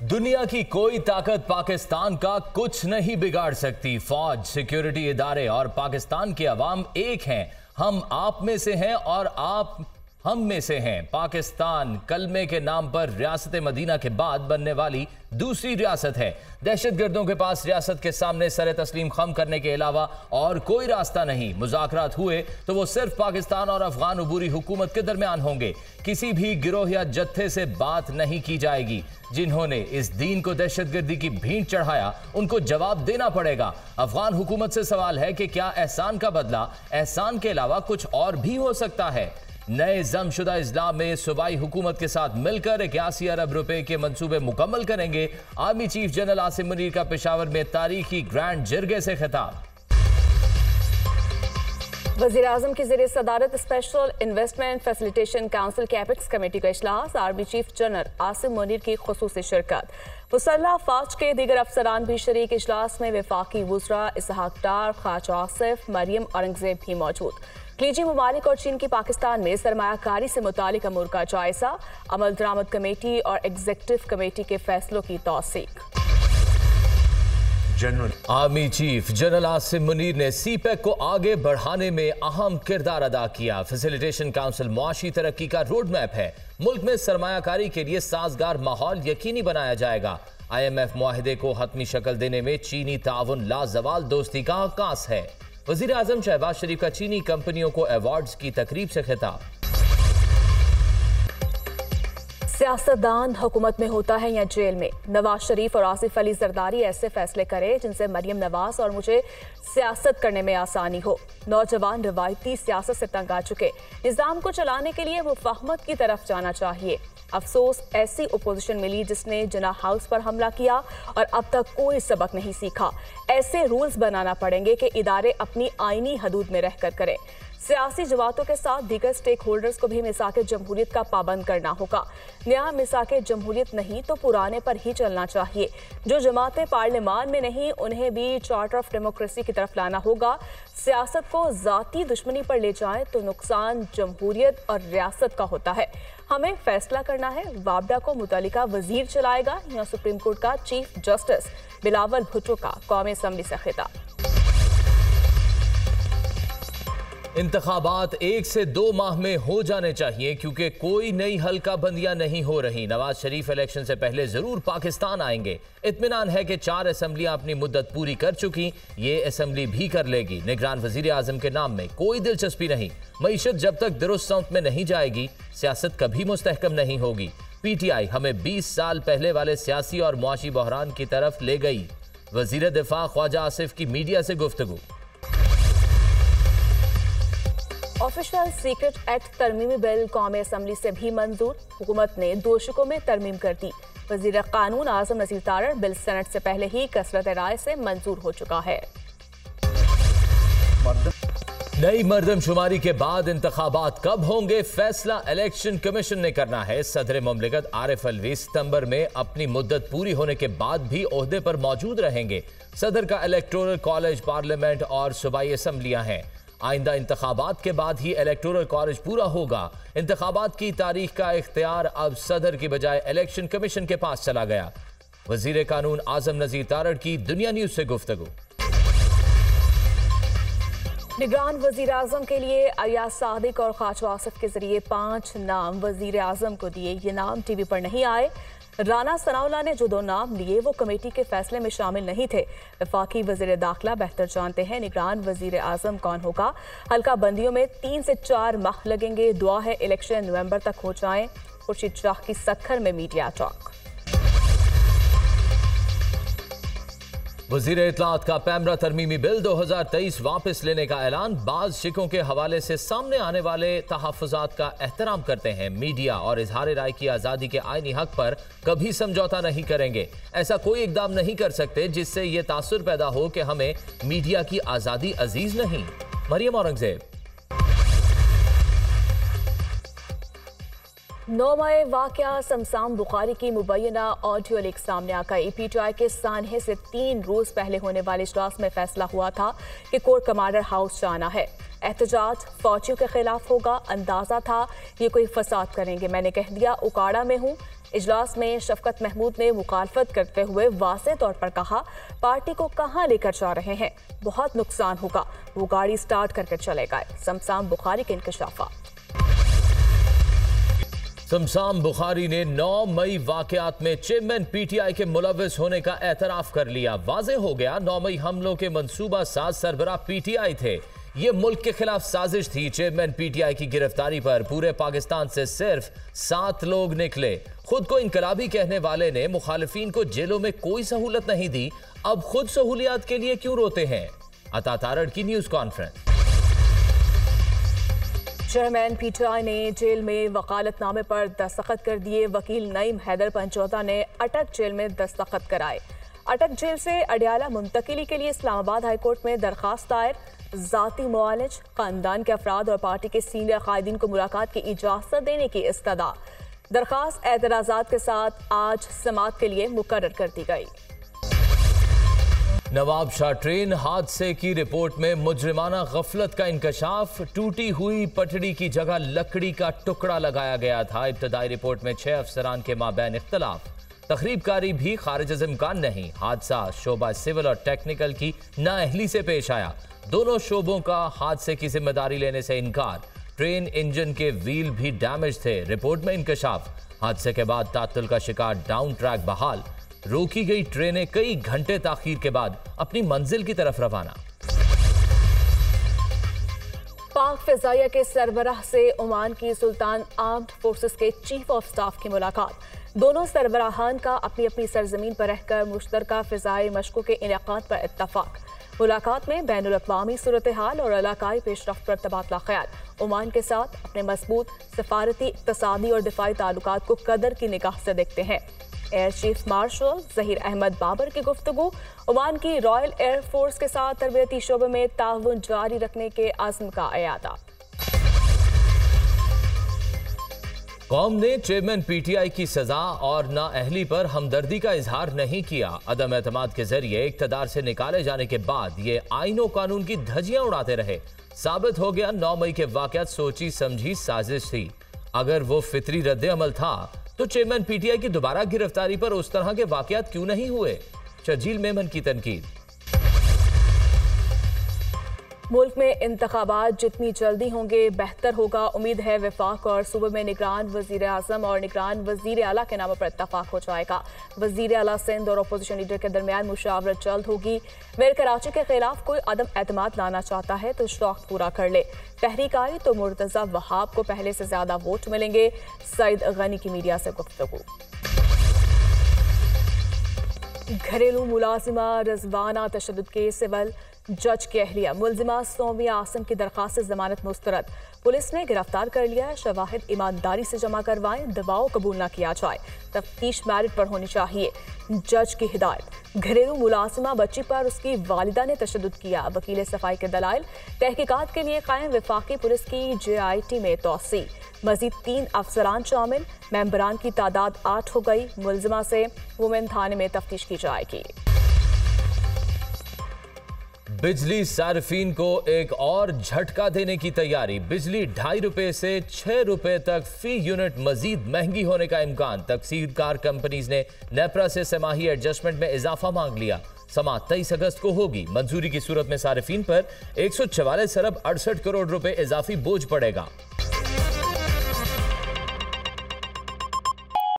दुनिया की कोई ताकत पाकिस्तान का कुछ नहीं बिगाड़ सकती। फौज, सिक्योरिटी इदारे और पाकिस्तान की अवाम एक हैं। हम आप में से हैं और आप हम में से हैं। पाकिस्तान कलमे के नाम पर रियासत मदीना के बाद बनने वाली दूसरी रियासत है। दहशतगर्दों के पास रियासत के सामने सर तस्लीम खम करने के अलावा और कोई रास्ता नहीं। मुज़ाकरात हुए तो वो सिर्फ पाकिस्तान और अफगान अबूरी हुकूमत के दरमियान होंगे। किसी भी गिरोह या जत्थे से बात नहीं की जाएगी। जिन्होंने इस दीन को दहशतगर्दी की भींट चढ़ाया उनको जवाब देना पड़ेगा। अफगान हुकूमत से सवाल है कि क्या एहसान का बदला एहसान के अलावा कुछ और भी हो सकता है। नए जमशुदा इस्लाम में सूबाई हुकूमत के साथ मिलकर 81 अरब रुपए के मंसूबे मुकम्मल करेंगे। Army chief general Asim Munir का पेशावर में तारीखी ग्रैंड जिरगे से खिताब। वज़ीर-ए-आज़म की ज़रिए सदारत special investment facilitation council capex committee का इजलास। Army chief general Asim Munir की खुसूसी शिरकत। मुसल्लह फौज के दीगर अफसरान भी शरीक। इजलास में वफाकी वुज़रा इसहाक डार, ख्वाजा आसिफ, मरियम औरंगजेब भी मौजूद। खलीजी ममालिक और चीन की पाकिस्तान में सरमायाकारी से मुतालिक अमूर का जायजा। अमल दरामद कमेटी और एग्जीक्यूटिव कमेटी के फैसलों की तौसीक। Army chief general Asim Munir ने सीपैक को आगे बढ़ाने में अहम किरदार अदा किया। फैसिलिटेशन काउंसिल मुआशी तरक्की का रोड मैप है। मुल्क में सरमायाकारी के लिए साजगार माहौल यकीनी बनाया जाएगा। IMF मुआहिदे को हतमी शक्ल देने में चीनी ताउन लाजवाल दोस्ती का आगाज है। वज़ीर आज़म शहबाज शरीफ का चीनी कंपनियों को अवार्ड्स की तकरीब से खिताब। सियासतदान हुकूमत में होता है या जेल में? नवाज शरीफ और आसिफ अली जरदारी ऐसे फैसले करें जिनसे मरियम नवाज और मुझे सियासत करने में आसानी हो। नौजवान रवायती सियासत से तंग आ चुके, निज़ाम को चलाने के लिए मुफाहमत की तरफ जाना चाहिए। अफसोस ऐसी ओपोजिशन मिली जिसने जिना हाउस पर हमला किया और अब तक कोई सबक नहीं सीखा। ऐसे रूल्स बनाना पड़ेंगे कि इदारे अपनी आईनी हदूद में रहकर करें। सियासी जमातों के साथ दीगर स्टेक होल्डर्स को भी मिसाके जमहूरियत का पाबंद करना होगा। नया मिसाके जमहूरियत नहीं तो पुराने पर ही चलना चाहिए। जो जमातें पार्लियामान में नहीं उन्हें भी चार्टर ऑफ डेमोक्रेसी की तरफ लाना होगा। सियासत को जाती दुश्मनी पर ले जाएं तो नुकसान जमहूरियत और रियासत का होता है। हमें फैसला करना है, वापडा को मुतल्लिका वजीर चलाएगा या सुप्रीम कोर्ट का चीफ जस्टिस। बिलावल भुट्टो का कौमी असम्बली से खिताब। इंतखाबात 1 से 2 माह में हो जाने चाहिए क्योंकि कोई नई हल्का बंदियां नहीं हो रही। नवाज शरीफ इलेक्शन से पहले जरूर पाकिस्तान आएंगे। इत्मीनान है कि 4 असम्बलियां अपनी मुद्दत पूरी कर चुकी, ये असम्बली भी कर लेगी। निगरान वजीर आजम के नाम में कोई दिलचस्पी नहीं। मईशत जब तक दुरुस्त सौंत में नहीं जाएगी सियासत कभी मुस्तहकम नहीं होगी। PTI हमें 20 साल पहले वाले सियासी और मुआशी बहरान की तरफ ले गई। वजीर दिफा ख्वाजा आसिफ की मीडिया से गुफ्तगू। ऑफिशियल सीक्रेट एक्ट तरमीमी बिल कौमी असम्बली से भी मंजूर। हुकूमत ने 2 शिकों में तरमीम कर दी। वजीर कानून आजम नज़ीर तारड़ बिल सेनेट से पहले ही कसरत राय से मंजूर हो चुका है। नई मर्दमशुमारी के बाद इंतखाबात कब होंगे फैसला इलेक्शन कमीशन ने करना है। सदर मुमलिकत आरिफ अलवी सितंबर में अपनी मुद्दत पूरी होने के बाद भी ओहदे पर मौजूद रहेंगे। सदर का इलेक्टोरल कॉलेज पार्लियामेंट और सूबाई असम्बलियां हैं। आइंदा इंतखाबात के बाद ही इलेक्टोरल कॉलेज पूरा होगा। इंतखाबात की तारीख का इख्तियार अब सदर की बजाय इलेक्शन कमीशन के पास चला गया। वजीर कानून आजम नज़ीर तारड़ की दुनिया न्यूज से गुफ्तगू। निगरान वजीर आजम के लिए अयाज सादिक और ख्वाजा आसिफ के जरिए 5 नाम वजीर आजम को दिए। ये नाम टीवी पर नहीं आए। राना सनाउल्लाह ने जो 2 नाम लिए वो कमेटी के फैसले में शामिल नहीं थे। वफाकी वजीर दाखिला बेहतर जानते हैं निगरान वजीर आजम कौन होगा। हल्का बंदियों में 3 से 4 माह लगेंगे। दुआ है इलेक्शन नवंबर तक हो जाए। खुर्शीद शाह की सक्खर में मीडिया टॉक। वज़ीर इत्तलात का पैमरा तरमीमी बिल 2023 वापस लेने का ऐलान। बाज शिकों के हवाले से सामने आने वाले तहफ़्फ़ुज़ात का एहतराम करते हैं। मीडिया और इजहार राय की आज़ादी के आईनी हक पर कभी समझौता नहीं करेंगे। ऐसा कोई इक़दाम नहीं कर सकते जिससे ये तासुर पैदा हो कि हमें मीडिया की आज़ादी अजीज नहीं। मरियम औरंगजेब। 9 वाक़या शमशान बुखारी की मुबैना ऑडियो लीक सामने आ गई। PTI के सानहे से 3 रोज पहले होने वाले इजलास में फैसला हुआ था कि कोर्ट कमांडर हाउस जाना है। एहतजाज फौजियों के खिलाफ होगा, अंदाजा था ये कोई फसाद करेंगे, मैंने कह दिया उकाड़ा में हूँ। इजलास में शफकत महमूद ने मुखालफत करते हुए वाज़ेह तौर पर कहा, पार्टी को कहां लेकर जा रहे हैं, बहुत नुकसान होगा, वो गाड़ी स्टार्ट करके चले गए। शमशाम बुखारी के इंकशाफा। शमशाम बुखारी ने 9 मई वाकयात में चेयरमैन पीटीआई के मुलव्विस होने का एतराफ कर लिया। वाज़ेह हो गया 9 मई हमलों के मंसूबा साज सरबराह पीटीआई थे। ये मुल्क के खिलाफ साजिश थी। चेयरमैन पीटीआई की गिरफ्तारी पर पूरे पाकिस्तान से सिर्फ 7 लोग निकले। खुद को इनकलाबी कहने वाले ने मुखालिफिन को जेलों में कोई सहूलत नहीं दी, अब खुद सहूलियात के लिए क्यों रोते हैं? अता तारड़ की न्यूज कॉन्फ्रेंस। चेयरमैन पीटीआई ने जेल में वकालतनामे पर दस्तखत कर दिए। वकील नईम हैदर पंचौता ने अटक जेल में दस्तखत कराए। अटक जेल से अडियाला मुंतकिली के लिए इस्लामाबाद हाईकोर्ट में दरखास्त दायर। जाती मुआलिज, खानदान के अफराद और पार्टी के सीनियर कायदीन को मुलाकात की इजाजत देने की इस्तदा। दरखास्त एतराजात के साथ आज समाअत के लिए मुकर्रर कर दी गई। नवाब शाह ट्रेन हादसे की रिपोर्ट में मुजरिमाना गफलत का इंकशाफ। टूटी हुई पटड़ी की जगह लकड़ी का टुकड़ा लगाया गया था। इब्तदाई रिपोर्ट में 6 अफसरान के माबैन इख्तलाफ। तखरीबकारी भी खारिज इम्कान नहीं। हादसा शोबा सिविल और टेक्निकल की नाअहली से पेश आया। दोनों शोबों का हादसे की जिम्मेदारी लेने से इनकार। ट्रेन इंजन के व्हील भी डैमेज थे। रिपोर्ट में इंकशाफ। हादसे के बाद तातुल का शिकार डाउन ट्रैक बहाल। रोकी गई ट्रेनें कई घंटे ताखीर के बाद अपनी मंजिल की तरफ रवाना। पाक फिजाइया के सरबराह से ओमान की सुल्तान आर्म्ड फोर्सेस के चीफ ऑफ स्टाफ की मुलाकात। दोनों सरबराहान का अपनी अपनी सरजमीन पर रहकर मुश्तरका फिजाई मशकों के इनेकाद पर इत्तफाक। मुलाकात में बैनुल अक़वामी सूरत हाल और इलाकाई पेशरफ्त पर तबादला ख्याल। ओमान के साथ अपने मजबूत सफारती, इक़्तिसादी और दिफाई ताल्लुकात को कदर की निगाह से देखते हैं। Air chief marshal Zaheer Ahmed Babar की गुफ्तगू। ओमान की रॉयल एयर फोर्स के साथ तरबियती शोबे में ताउन जारी रखने के अज़्म का इयादा। कौम ने चेयरमैन पीटीआई की सजा और नाअहली पर हमदर्दी का इजहार नहीं किया। अदम एतमाद के जरिए इक़्तिदार से निकाले जाने के बाद ये आईन और कानून की धज्जियां उड़ाते रहे। साबित हो गया 9 मई के वाकयात सोची समझी साजिश थी। अगर वो फितरी रद्द अमल था तो चेयरमैन पीटीआई की दोबारा गिरफ्तारी पर उस तरह के वाकयात क्यों नहीं हुए? शर्जील मेमन की तनकीद। मुल्क में इंतखाबात जितनी जल्दी होंगे बेहतर होगा। उम्मीद है वफाक और सूबे में निगरान वजीर आजम और निगरान वजीर आला के नामों पर इत्तफाक हो जाएगा। वजीर आला सिंध और अपोजिशन लीडर के दरमियान मुशावरत जल्द होगी। मेयर कराची के खिलाफ कोई अदम एतमाद लाना चाहता है तो शौक पूरा कर ले। तहरीक आई तो मुर्तजा वहाब को पहले से ज्यादा वोट मिलेंगे। सईद गनी की मीडिया से गुफ्तगू। घरेलू मुलाजिमा रजवाना तशद्दुद के सिविल जज की अहलिया मुलजिमा सोमिया आसम की दरखास्त से जमानत मुस्तरद। पुलिस ने गिरफ्तार कर लिया। शवाहिद ईमानदारी से जमा करवाएं, दबाव कबूल न किया जाए। तफ्तीश मेरिट पर होनी चाहिए। जज की हिदायत। घरेलू मुलाजिमा बच्ची पर उसकी वालिदा ने तशद्दुद किया। वकील सफाई के दलाइल। तहकीकात के लिए कायम वफाकी पुलिस की JIT में तोसी। मजीद 3 अफसरान शामिल। मेंबरान की तादाद 8 हो गई। मुलजिमा से वुमेन थाने में तफ्तीश की जाएगी। बिजली सार्फिन को एक और झटका देने की तैयारी। बिजली 2.5 रुपए से 6 रुपए तक फी यूनिट मजीद महंगी होने का इम्कान। तकसीरकार कंपनीज ने नेपरा से समाही एडजस्टमेंट में इजाफा मांग लिया। समाअत 23 अगस्त को होगी। मंजूरी की सूरत में सार्फिन पर 144 अरब 68 करोड़ रुपए इजाफी बोझ पड़ेगा।